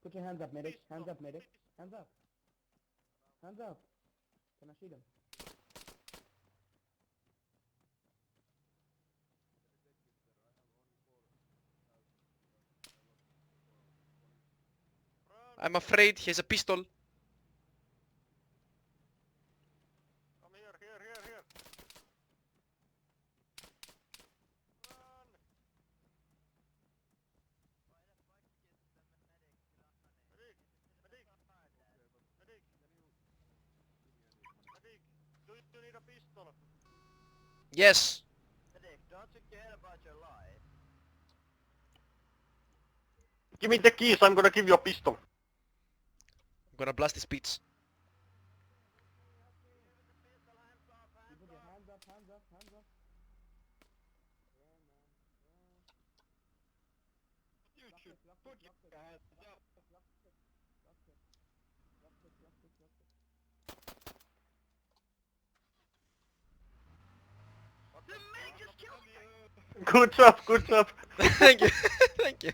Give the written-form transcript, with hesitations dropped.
Put your hands up, medic. Hands up, medic. Hands up. Hands up. Can I shoot him? I'm afraid he has a pistol. Come here. Run! Medic! Medic! Do you need a pistol? Yes. Medic, don't forget about your life. Give me the keys, I'm gonna give you a pistol. I'm gonna blast his bitch. You put your hands up, hands up, hands up. Put your hands up. The medic just killed me! Good job, good job. Thank you. Thank you.